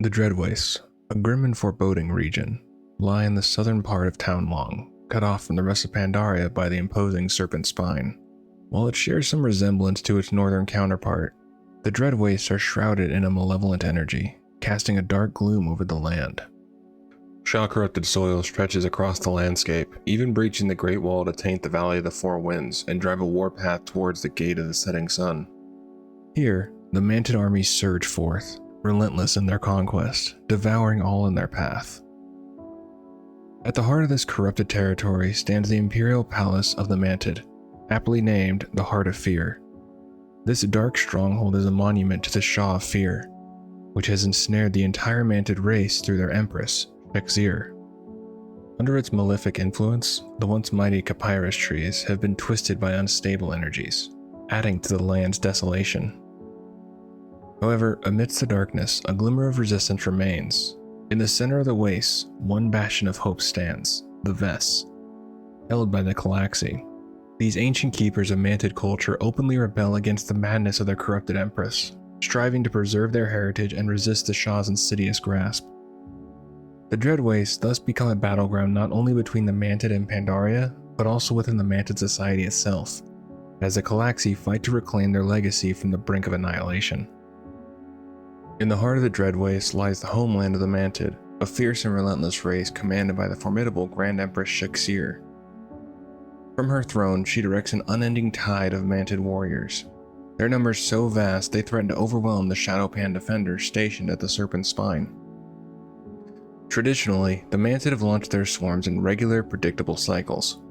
The Dreadwastes, a grim and foreboding region, lie in the southern part of Town Long, cut off from the rest of Pandaria by the imposing Serpent Spine. While it shares some resemblance to its northern counterpart, the Dreadwastes are shrouded in a malevolent energy, casting a dark gloom over the land. Shaw-corrupted soil stretches across the landscape, even breaching the Great Wall to taint the Valley of the Four Winds and drive a warpath towards the Gate of the Setting Sun. Here, the Mantid armies surge forth, relentless in their conquest, devouring all in their path. At the heart of this corrupted territory stands the Imperial Palace of the Mantid, aptly named the Heart of Fear. This dark stronghold is a monument to the Shah of Fear, which has ensnared the entire Mantid race through their empress, Shek'Zir. Under its malefic influence, the once mighty papyrus trees have been twisted by unstable energies, adding to the land's desolation. However, amidst the darkness, a glimmer of resistance remains. In the center of the wastes, one bastion of hope stands, the Ves, held by the Calaxi. These ancient keepers of Mantid culture openly rebel against the madness of their corrupted empress, striving to preserve their heritage and resist the Shah's insidious grasp. The Dreadwastes thus become a battleground not only between the Mantid and Pandaria, but also within the Mantid society itself, as the Calaxi fight to reclaim their legacy from the brink of annihilation. In the heart of the Dreadwastes lies the homeland of the Mantid, a fierce and relentless race commanded by the formidable Grand Empress Shek'Zir. From her throne, she directs an unending tide of Mantid warriors. Their numbers so vast they threaten to overwhelm the Shadowpan defenders stationed at the Serpent Spine. Traditionally, the Mantid have launched their swarms in regular, predictable cycles.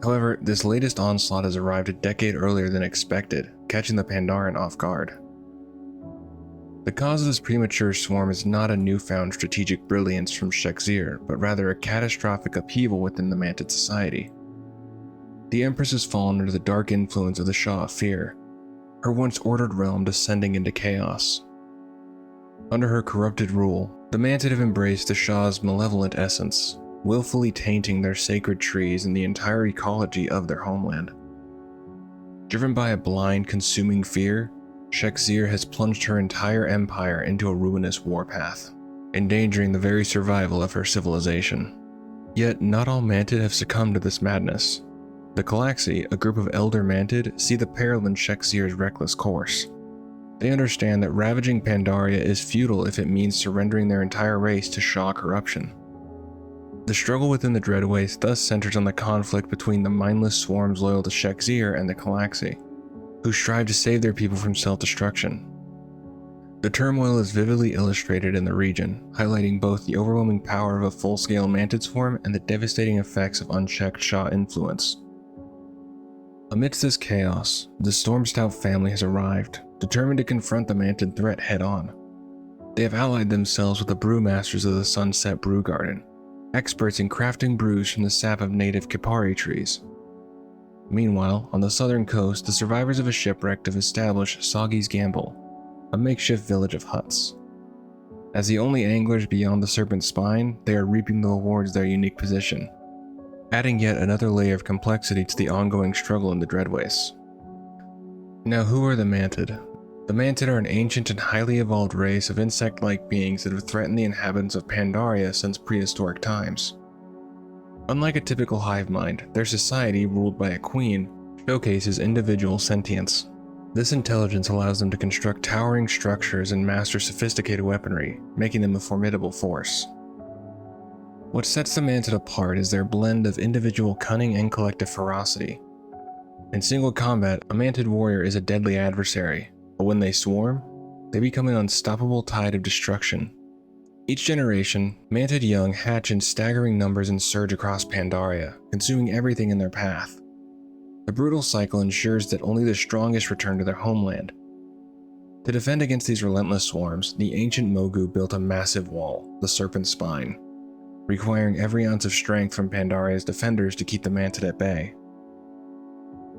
However, this latest onslaught has arrived a decade earlier than expected, catching the Pandaren off guard. The cause of this premature swarm is not a newfound strategic brilliance from Shek'Zir, but rather a catastrophic upheaval within the Mantid society. The Empress has fallen under the dark influence of the Shah of Fear, her once ordered realm descending into chaos. Under her corrupted rule, the Mantid have embraced the Shah's malevolent essence, willfully tainting their sacred trees and the entire ecology of their homeland. Driven by a blind, consuming fear, Shek'Zir has plunged her entire empire into a ruinous warpath, endangering the very survival of her civilization. Yet not all Mantid have succumbed to this madness. The Calaxi, a group of elder Mantid, see the peril in Shek'Zir's reckless course. They understand that ravaging Pandaria is futile if it means surrendering their entire race to Shah corruption. The struggle within the Dreadwastes thus centers on the conflict between the mindless swarms loyal to Shek'Zir and the Calaxi, who strive to save their people from self-destruction. The turmoil is vividly illustrated in the region, highlighting both the overwhelming power of a full-scale Mantid swarm and the devastating effects of unchecked Shah influence. Amidst this chaos, the Stormstout family has arrived, determined to confront the Mantid threat head-on. They have allied themselves with the brewmasters of the Sunset Brew Garden, experts in crafting brews from the sap of native Kipari trees. Meanwhile, on the southern coast, the survivors of a shipwreck have established Soggy's Gamble, a makeshift village of huts. As the only anglers beyond the Serpent Spine, they are reaping the rewards of their unique position, adding yet another layer of complexity to the ongoing struggle in the Dreadwastes. Now, who are the Mantid? The Mantid are an ancient and highly evolved race of insect-like beings that have threatened the inhabitants of Pandaria since prehistoric times. Unlike a typical hive mind, their society, ruled by a queen, showcases individual sentience. This intelligence allows them to construct towering structures and master sophisticated weaponry, making them a formidable force. What sets the Mantid apart is their blend of individual cunning and collective ferocity. In single combat, a Mantid warrior is a deadly adversary, but when they swarm, they become an unstoppable tide of destruction. Each generation, Mantid young hatch in staggering numbers and surge across Pandaria, consuming everything in their path. The brutal cycle ensures that only the strongest return to their homeland. To defend against these relentless swarms, the ancient Mogu built a massive wall, the Serpent Spine, requiring every ounce of strength from Pandaria's defenders to keep the Mantid at bay.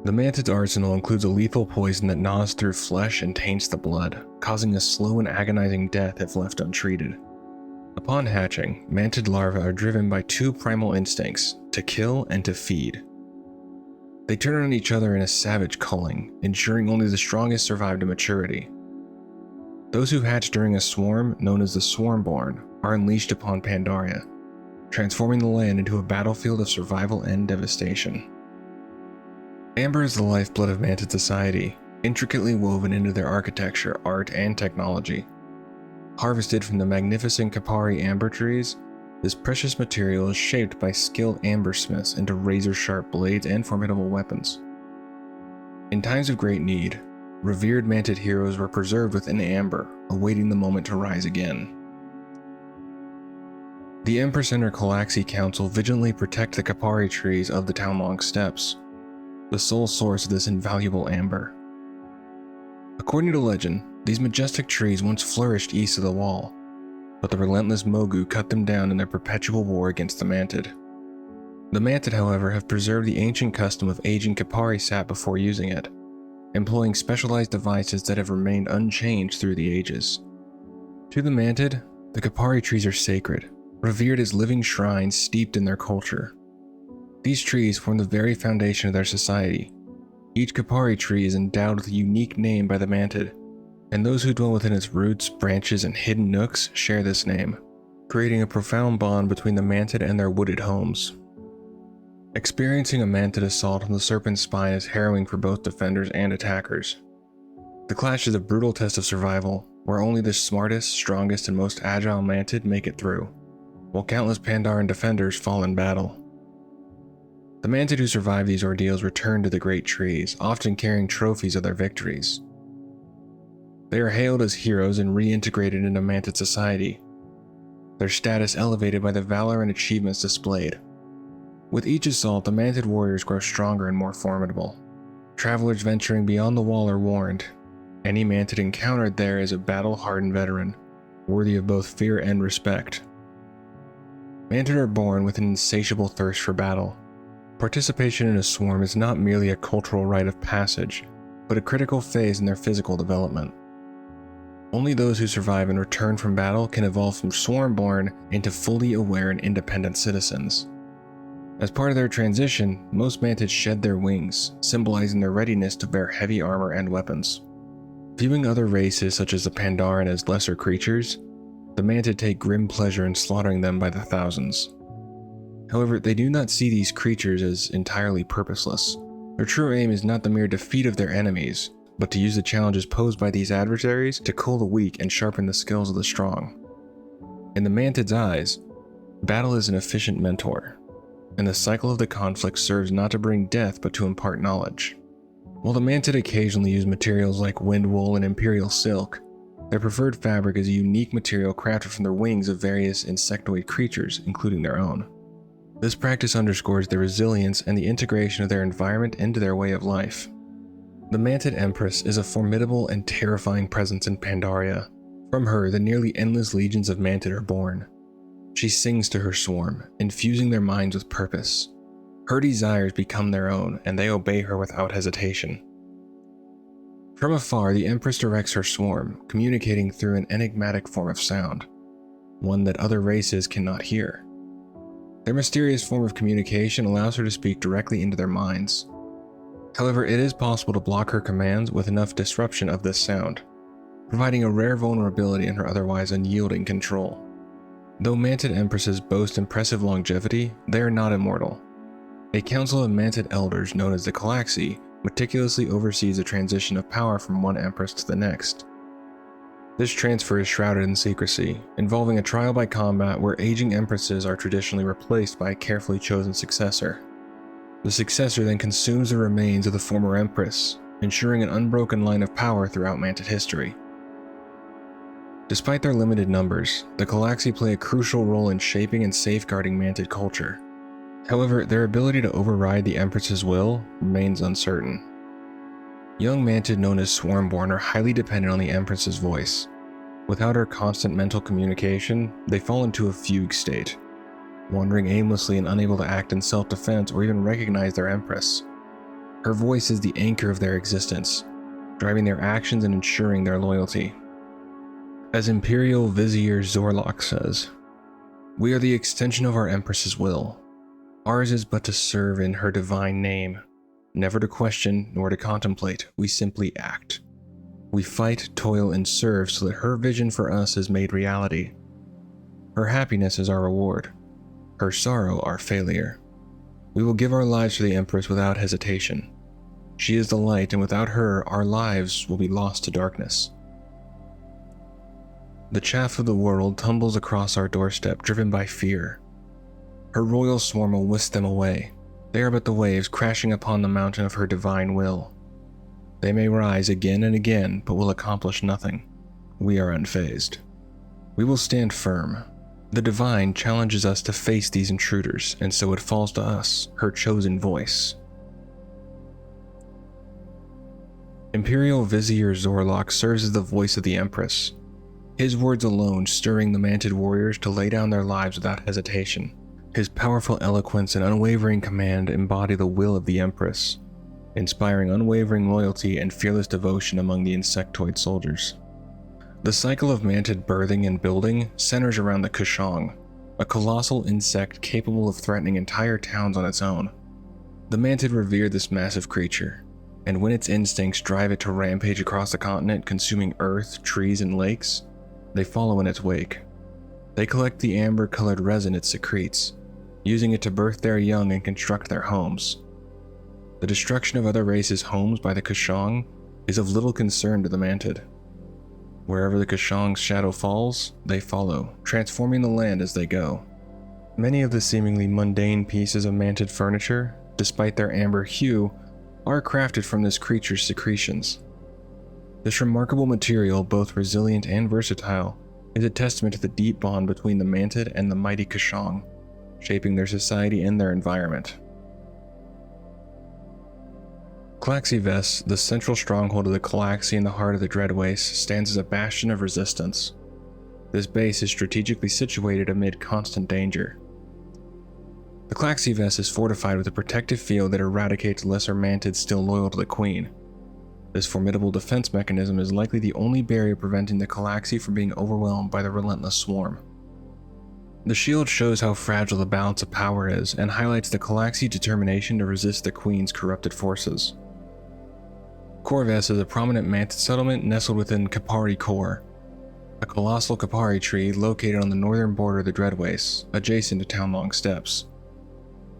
The Mantid's arsenal includes a lethal poison that gnaws through flesh and taints the blood, causing a slow and agonizing death if left untreated. Upon hatching, Mantid larvae are driven by two primal instincts, to kill and to feed. They turn on each other in a savage culling, ensuring only the strongest survive to maturity. Those who hatch during a swarm, known as the Swarmborn, are unleashed upon Pandaria, transforming the land into a battlefield of survival and devastation. Amber is the lifeblood of Mantid society, intricately woven into their architecture, art, and technology. Harvested from the magnificent Kapari amber trees, this precious material is shaped by skilled ambersmiths into razor-sharp blades and formidable weapons. In times of great need, revered Mantid heroes were preserved within amber, awaiting the moment to rise again. The Empress and her Calaxi Council vigilantly protect the Kapari trees of the town-long steppes, the sole source of this invaluable amber. According to legend, these majestic trees once flourished east of the wall, but the relentless Mogu cut them down in their perpetual war against the Mantid. The Mantid, however, have preserved the ancient custom of aging Kapari sap before using it, employing specialized devices that have remained unchanged through the ages. To the Mantid, the Kapari trees are sacred, revered as living shrines steeped in their culture. These trees form the very foundation of their society. Each Kapari tree is endowed with a unique name by the Mantid, and those who dwell within its roots, branches, and hidden nooks share this name, creating a profound bond between the Mantid and their wooded homes. Experiencing a Mantid assault on the Serpent's Spine is harrowing for both defenders and attackers. The clash is a brutal test of survival, where only the smartest, strongest, and most agile Mantid make it through, while countless Pandaran defenders fall in battle. The Mantid who survive these ordeals return to the great trees, often carrying trophies of their victories. They are hailed as heroes and reintegrated into Mantid society, their status elevated by the valor and achievements displayed. With each assault, the Mantid warriors grow stronger and more formidable. Travelers venturing beyond the wall are warned. Any Mantid encountered there is a battle-hardened veteran, worthy of both fear and respect. Mantid are born with an insatiable thirst for battle. Participation in a swarm is not merely a cultural rite of passage, but a critical phase in their physical development. Only those who survive and return from battle can evolve from swarmborn into fully aware and independent citizens. As part of their transition, most Mantid shed their wings, symbolizing their readiness to bear heavy armor and weapons. Viewing other races such as the Pandaran as lesser creatures, the Mantid take grim pleasure in slaughtering them by the thousands. However, they do not see these creatures as entirely purposeless. Their true aim is not the mere defeat of their enemies, but to use the challenges posed by these adversaries to cool the weak and sharpen the skills of the strong. In the Mantid's eyes, battle is an efficient mentor, and the cycle of the conflict serves not to bring death but to impart knowledge. While the Mantid occasionally use materials like wind wool and imperial silk, their preferred fabric is a unique material crafted from the wings of various insectoid creatures, including their own. This practice underscores their resilience and the integration of their environment into their way of life. The Mantid Empress is a formidable and terrifying presence in Pandaria. From her, the nearly endless legions of Mantid are born. She sings to her swarm, infusing their minds with purpose. Her desires become their own, and they obey her without hesitation. From afar, the Empress directs her swarm, communicating through an enigmatic form of sound, one that other races cannot hear. Their mysterious form of communication allows her to speak directly into their minds. However, it is possible to block her commands with enough disruption of this sound, providing a rare vulnerability in her otherwise unyielding control. Though Mantid Empresses boast impressive longevity, they are not immortal. A council of Mantid elders known as the Calaxi meticulously oversees the transition of power from one empress to the next. This transfer is shrouded in secrecy, involving a trial by combat where aging empresses are traditionally replaced by a carefully chosen successor. The successor then consumes the remains of the former empress, ensuring an unbroken line of power throughout Mantid history. Despite their limited numbers, the Calaxi play a crucial role in shaping and safeguarding Mantid culture. However, their ability to override the Empress's will remains uncertain. Young Mantid known as Swarmborn are highly dependent on the Empress's voice. Without her constant mental communication, they fall into a fugue state, wandering aimlessly and unable to act in self-defense or even recognize their Empress. Her voice is the anchor of their existence, driving their actions and ensuring their loyalty. As Imperial Vizier Zorlok says, "We are the extension of our Empress's will. Ours is but to serve in her divine name, never to question nor to contemplate, we simply act. We fight, toil, and serve so that her vision for us is made reality. Her happiness is our reward, her sorrow our failure. We will give our lives for the Empress without hesitation. She is the light, and without her, our lives will be lost to darkness. The chaff of the world tumbles across our doorstep, driven by fear. Her royal swarm will whisk them away. They are but the waves crashing upon the mountain of her divine will. They may rise again and again, but will accomplish nothing. We are unfazed. We will stand firm. The divine challenges us to face these intruders, and so it falls to us, her chosen voice. Imperial Vizier Zorlok serves as the voice of the Empress, his words alone stirring the Mantid warriors to lay down their lives without hesitation. His powerful eloquence and unwavering command embody the will of the Empress, inspiring unwavering loyalty and fearless devotion among the insectoid soldiers. The cycle of Mantid birthing and building centers around the Kushong, a colossal insect capable of threatening entire towns on its own. The Mantid revere this massive creature, and when its instincts drive it to rampage across the continent, consuming earth, trees, and lakes, they follow in its wake. They collect the amber-colored resin it secretes, using it to birth their young and construct their homes. The destruction of other races' homes by the Kushong is of little concern to the Mantid. Wherever the Kushong's shadow falls, they follow, transforming the land as they go. Many of the seemingly mundane pieces of Mantid furniture, despite their amber hue, are crafted from this creature's secretions. This remarkable material, both resilient and versatile, is a testament to the deep bond between the Mantid and the mighty Kushong, shaping their society and their environment. Calaxy Ves, the central stronghold of the Calaxy in the heart of the Dread Waste, stands as a bastion of resistance. This base is strategically situated amid constant danger. The Calaxy Ves is fortified with a protective field that eradicates lesser Mantids still loyal to the Queen. This formidable defense mechanism is likely the only barrier preventing the Calaxy from being overwhelmed by the relentless swarm. The shield shows how fragile the balance of power is and highlights the Calaxy's determination to resist the Queen's corrupted forces. Corvus is a prominent Mantid settlement nestled within Kapari Core, a colossal Kapari tree located on the northern border of the Dread Wastes, adjacent to Townlong Steppes.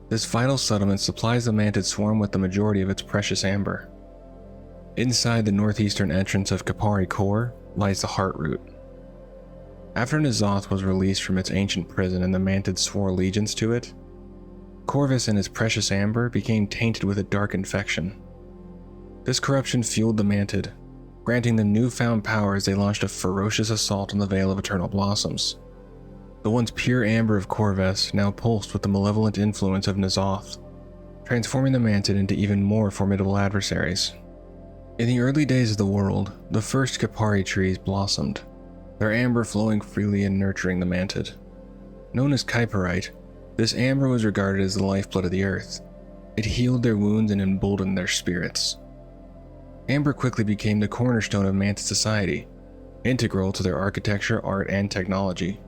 This vital settlement supplies the Mantid swarm with the majority of its precious amber. Inside the northeastern entrance of Kapari Core lies the Heartroot. After N'Zoth was released from its ancient prison and the Mantid swore allegiance to it, Corvus and its precious amber became tainted with a dark infection. This corruption fueled the Mantid, granting them newfound power as they launched a ferocious assault on the Vale of Eternal Blossoms. The once pure amber of Corvus now pulsed with the malevolent influence of N'Zoth, transforming the Mantid into even more formidable adversaries. In the early days of the world, the first Kapari trees blossomed, their amber flowing freely and nurturing the Mantid. Known as Kyperite, this amber was regarded as the lifeblood of the earth. It healed their wounds and emboldened their spirits. Amber quickly became the cornerstone of Mantid society, integral to their architecture, art, and technology.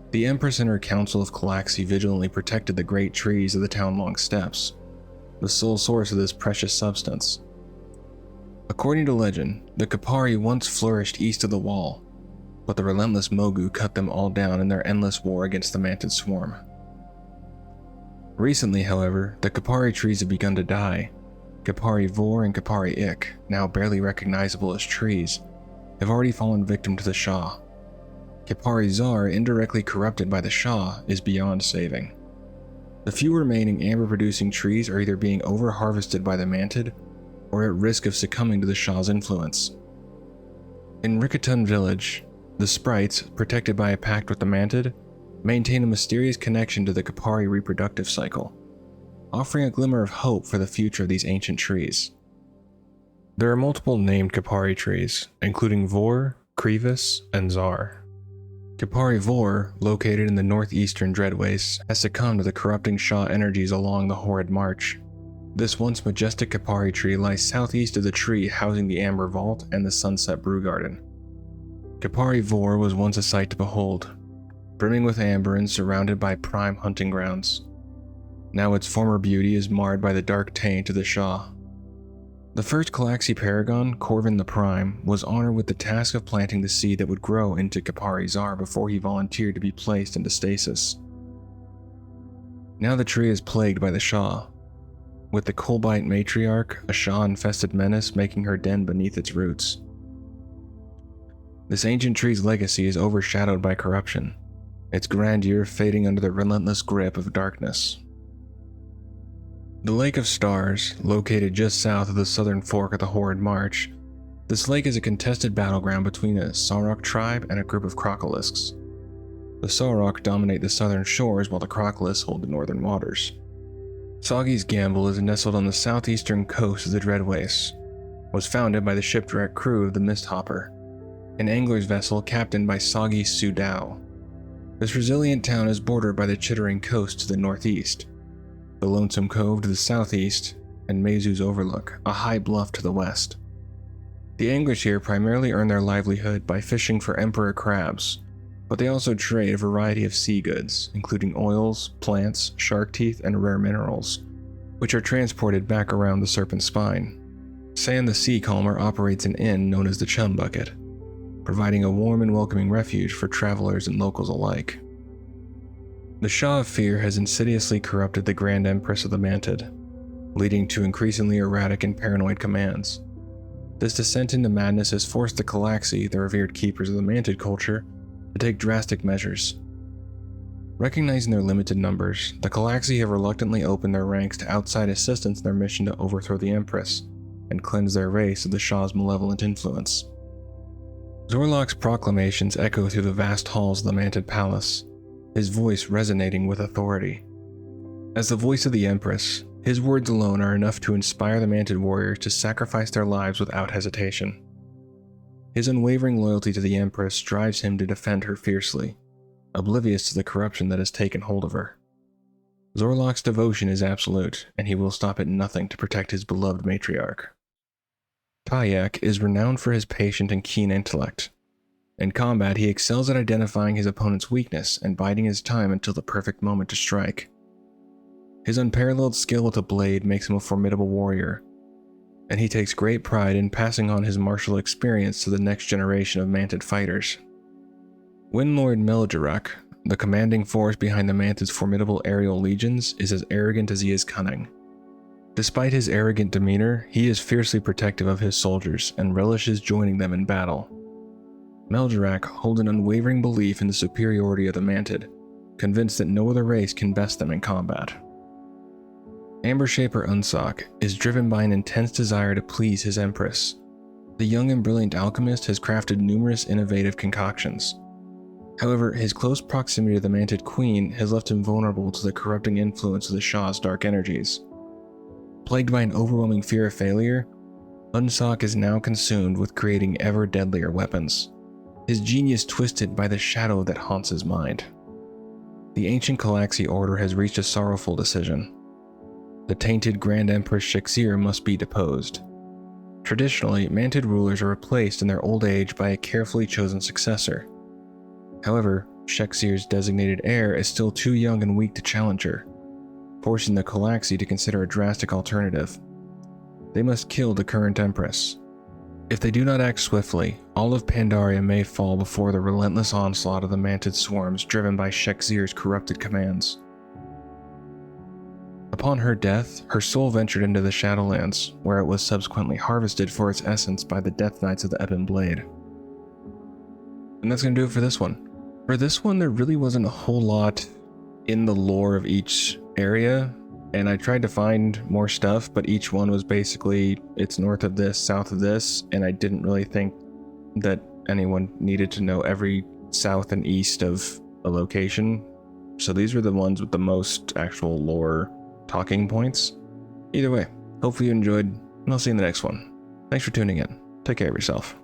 The Empress and her council of Calaxy vigilantly protected the great trees of the Townlong Steppes, the sole source of this precious substance. According to legend, the Kapari once flourished east of the wall, but the relentless Mogu cut them all down in their endless war against the Mantid swarm. Recently, however, the Kapari trees have begun to die. Kapari Vor and Kapari Ik, now barely recognizable as trees, have already fallen victim to the Shah. Kapari Zar, indirectly corrupted by the Shah, is beyond saving. The few remaining amber-producing trees are either being over-harvested by the Mantid, or at risk of succumbing to the Shah's influence. In Rikatun village, the sprites, protected by a pact with the Mantid, maintain a mysterious connection to the Kapari reproductive cycle, offering a glimmer of hope for the future of these ancient trees. There are multiple named Kapari trees, including Vor, Krevis, and Zar. Kapari Vor, located in the northeastern Dread Wastes, has succumbed to the corrupting Shah energies along the Horrid March. This once majestic Kapari tree lies southeast of the tree housing the Amber Vault and the Sunset Brew Garden. Kapari Vor was once a sight to behold, brimming with amber and surrounded by prime hunting grounds. Now its former beauty is marred by the dark taint of the Shah. The first Calaxi Paragon, Corvin the Prime, was honored with the task of planting the seed that would grow into Kapari Zar before he volunteered to be placed into stasis. Now the tree is plagued by the Shah, with the Kolbite matriarch, a Shah-infested menace, making her den beneath its roots. This ancient tree's legacy is overshadowed by corruption, its grandeur fading under the relentless grip of darkness. The Lake of Stars, located just south of the southern fork of the Horrid March, this lake is a contested battleground between a Sarok tribe and a group of Crocolisks. The Sarok dominate the southern shores while the Crocolisks hold the northern waters. Soggy's Gamble is nestled on the southeastern coast of the Dread Wastes, was founded by the shipwrecked crew of the Misthopper, an angler's vessel captained by Soggy Sudao. This resilient town is bordered by the Chittering Coast to the northeast, the Lonesome Cove to the southeast, and Mezu's Overlook, a high bluff to the west. The anglers here primarily earn their livelihood by fishing for emperor crabs, but they also trade a variety of sea goods, including oils, plants, shark teeth, and rare minerals, which are transported back around the Serpent Spine. Sand the Sea Calmer operates an inn known as the Chum Bucket, providing a warm and welcoming refuge for travelers and locals alike. The Shah of Fear has insidiously corrupted the Grand Empress of the Mantid, leading to increasingly erratic and paranoid commands. This descent into madness has forced the Calaxi, the revered keepers of the Mantid culture, to take drastic measures. Recognizing their limited numbers, the Calaxi have reluctantly opened their ranks to outside assistance in their mission to overthrow the Empress and cleanse their race of the Shah's malevolent influence. Zorlok's proclamations echo through the vast halls of the Mantid Palace, his voice resonating with authority. As the voice of the Empress, his words alone are enough to inspire the Mantid warriors to sacrifice their lives without hesitation. His unwavering loyalty to the Empress drives him to defend her fiercely, oblivious to the corruption that has taken hold of her. Zorlok's devotion is absolute, and he will stop at nothing to protect his beloved matriarch. Tayak is renowned for his patient and keen intellect. In combat, he excels at identifying his opponent's weakness and biding his time until the perfect moment to strike. His unparalleled skill with a blade makes him a formidable warrior, and he takes great pride in passing on his martial experience to the next generation of Mantid fighters. Windlord Meljarak, the commanding force behind the Mantid's formidable aerial legions, is as arrogant as he is cunning. Despite his arrogant demeanor, he is fiercely protective of his soldiers and relishes joining them in battle. Meljarak holds an unwavering belief in the superiority of the Mantid, convinced that no other race can best them in combat. Amber Shaper Unsock is driven by an intense desire to please his Empress. The young and brilliant alchemist has crafted numerous innovative concoctions. However, his close proximity to the Mantid Queen has left him vulnerable to the corrupting influence of the Shah's dark energies. Plagued by an overwhelming fear of failure, Unsock is now consumed with creating ever deadlier weapons, his genius twisted by the shadow that haunts his mind. The ancient Calaxi Order has reached a sorrowful decision. The tainted Grand Empress Shexir must be deposed. Traditionally, Mantid rulers are replaced in their old age by a carefully chosen successor. However, Shexir's designated heir is still too young and weak to challenge her, forcing the Calaxi to consider a drastic alternative. They must kill the current Empress. If they do not act swiftly, all of Pandaria may fall before the relentless onslaught of the Mantid swarms driven by Shexir's corrupted commands. Upon her death, her soul ventured into the Shadowlands, where it was subsequently harvested for its essence by the Death Knights of the Ebon Blade. And that's going to do it for this one. For this one, there really wasn't a whole lot in the lore of each area, and I tried to find more stuff, but each one was basically, it's north of this, south of this, and I didn't really think that anyone needed to know every south and east of a location. So these were the ones with the most actual lore talking points. Either way, hopefully you enjoyed, and I'll see you in the next one. Thanks for tuning in. Take care of yourself.